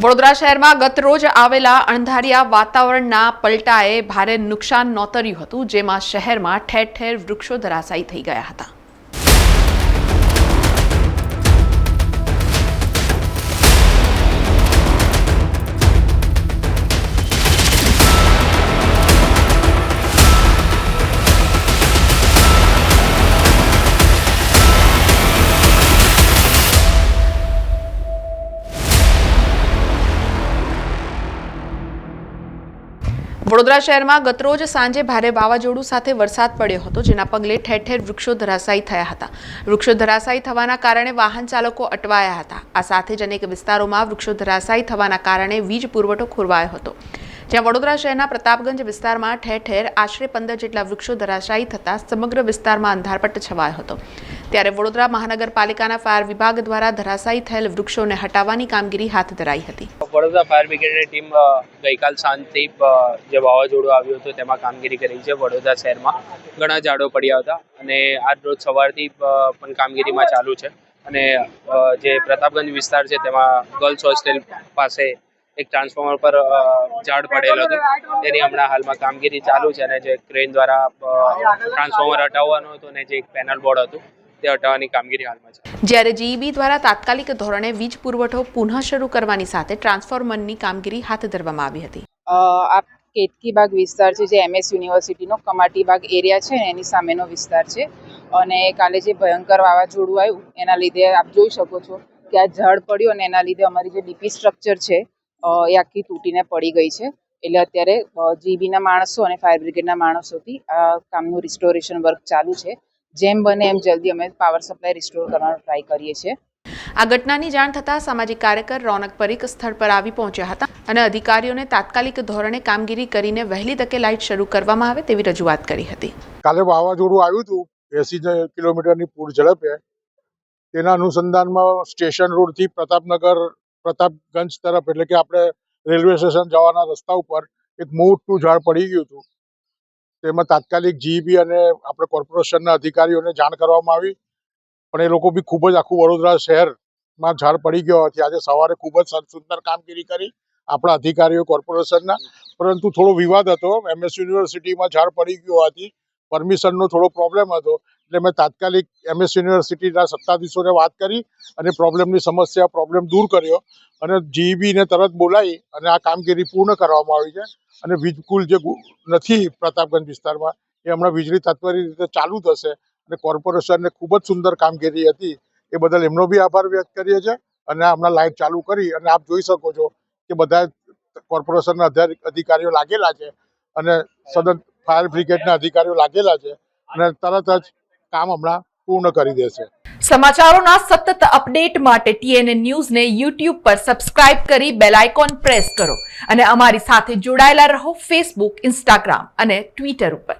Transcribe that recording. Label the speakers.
Speaker 1: વડોદરા શહેરમાં ગત રોજ આવેલા અણધાર્યા વાતાવરણના પલટાએ ભારે નુકસાન નોતર્યું હતું, જેમાં શહેરમાં ઠેર ઠેર વૃક્ષો ધરાશાયી થઈ ગયા હતા. વડોદરા શહેરમાં ગતરોજ સાંજે ભારે વાવાઝોડું સાથે વરસાદ પડ્યો હતો, જેના પગલે ઠેર ઠેર વૃક્ષો ધરાશાયી થયા હતા. વૃક્ષો ધરાશાયી થવાના કારણે વાહન ચાલકો અટવાયા હતા. આ સાથે જ અનેક વિસ્તારોમાં વૃક્ષો ધરાશાયી થવાના કારણે વીજ પુરવઠો ખોરવાયો હતો. જ્યાં વડોદરા શહેરના પ્રતાપગંજ વિસ્તારમાં ઠેર ઠેર આશરે 15 જેટલા વૃક્ષો ધરાશાયી થતા સમગ્ર વિસ્તારમાં અંધારપટ છવાયો હતો. ત્યારે વડોદરા મહાનગરપાલિકાના ફાયર વિભાગ દ્વારા ધરાશાયી થયેલ વૃક્ષોને હટાવવાની કામગીરી હાથ ધરાઈ હતી.
Speaker 2: વડોદરા ફાયર બ્રિગેડની ટીમ ગઈકાલ સાંજથી જે વાવાઝોડું આવ્યું હતું તેમાં કામગીરી કરી છે. વડોદરા શહેરમાં ઘણા ઝાડો પડ્યા હતા અને આજ રોજ સવારથી પણ કામગીરીમાં ચાલુ છે. અને જે પ્રતાપગંજ વિસ્તાર છે તેમાં ગર્લ્સ હોસ્ટેલ પાસે એક ટ્રાન્સફોર્મર પર ઝાડ પડેલ હતું, તેની હમણાં હાલમાં કામગીરી ચાલુ છે. અને જે ક્રેન દ્વારા ટ્રાન્સફોર્મર હટાવવાનું હતું અને જે એક પેનલ બોર્ડ હતું તે હટાવવાની કામગીરી હાલમાં છે.
Speaker 1: જ્યારે જીઈબી દ્વારા તાત્કાલિક ધોરણે વીજ પુરવઠો પુનઃ શરૂ કરવાની સાથે ટ્રાન્સફોર્મરની કામગીરી હાથ ધરવામાં આવી હતી.
Speaker 3: આ કેતકીબાગ વિસ્તાર છે, જે MS યુનિવર્સિટીનો કમાટીબાગ એરિયા છે એની સામેનો વિસ્તાર છે. અને કાલે જે ભયંકર વાવાઝોડું આવ્યું એના લીધે આપ જોઈ શકો છો કે આ ઝાડ પડ્યું અને એના લીધે અમારી જે ડીપી સ્ટ્રક્ચર છે એ આખી તૂટીને પડી ગઈ છે. એટલે અત્યારે જીઈબીના માણસો અને ફાયર બ્રિગેડના માણસોથી આ કામનું રિસ્ટોરેશન વર્ક ચાલુ છે. જેમ બને એમ જલ્દી અમે પાવર સપ્લાય રિસ્ટોર કરવાનો ટ્રાય કરીએ છીએ.
Speaker 1: આ ઘટનાની જાણ થતાં સામાજિક કાર્યકર રોનક પરીખ સ્થળ પર આવી પહોંચ્યા હતા અને અધિકારીઓને તાત્કાલિક ધોરણે કામગીરી કરીને વહેલી તકે લાઇટ શરૂ કરવામાં આવે તેવી રજૂઆત કરી હતી.
Speaker 4: કાલે વાવાઝોડું આવ્યું હતું 80 કિલોમીટરની પૂર ઝડપે. તેના અનુસંધાનમાં સ્ટેશન રોડથી પ્રતાપગંજ તરફ, એટલે કે આપણે રેલવે સ્ટેશન જવાના રસ્તા ઉપર એક મોટું ઝાડ પડી ગયું હતું. તેમાં તાત્કાલિક જીઈબી અને આપણે કોર્પોરેશનના અધિકારીઓને જાણ કરવામાં આવી, પણ એ લોકો બી ખૂબ જ આખું વડોદરા શહેરમાં ઝાડ પડી ગયો હતી. આજે સવારે ખૂબ જ સુંદર કામગીરી કરી આપણા અધિકારીઓ કોર્પોરેશનના, પરંતુ થોડો વિવાદ હતો. MS યુનિવર્સિટીમાં ઝાડ પડી ગયું હોવાથી પરમિશનનો થોડો પ્રોબ્લેમ હતો. એટલે મેં તાત્કાલિક MS યુનિવર્સિટીના સત્તાધીશોને વાત કરી અને પ્રોબ્લેમ દૂર કર્યો અને જીઈબીને તરત બોલાવી અને આ કામગીરી પૂર્ણ કરવામાં આવી છે. અને વીજકુલ જે નથી પ્રતાપગંજ વિસ્તારમાં એ હમણાં વીજળી તત્વરી રીતે ચાલુ થશે. અને કોર્પોરેશનને ખૂબ જ સુંદર કામગીરી હતી, એ બદલ એમનો બી આભાર વ્યક્ત કરીએ છીએ. અને હમણાં લાઇટ ચાલુ કરી અને આપ જોઈ શકો છો કે બધા કોર્પોરેશનના અધિકારીઓ લાગેલા છે અને સદન ફાયર બ્રિગેડના અધિકારીઓ લાગેલા છે અને તરત જ કામ હમણાં પૂર્ણ કરી દેશે.
Speaker 1: સમાચારોના સતત અપડેટ માટે TNN ન્યૂઝને YouTube પર સબસ્ક્રાઇબ કરી બેલ આઇકોન પ્રેસ કરો અને અમારી સાથે જોડાયેલા રહો Facebook, Instagram અને Twitter ઉપર.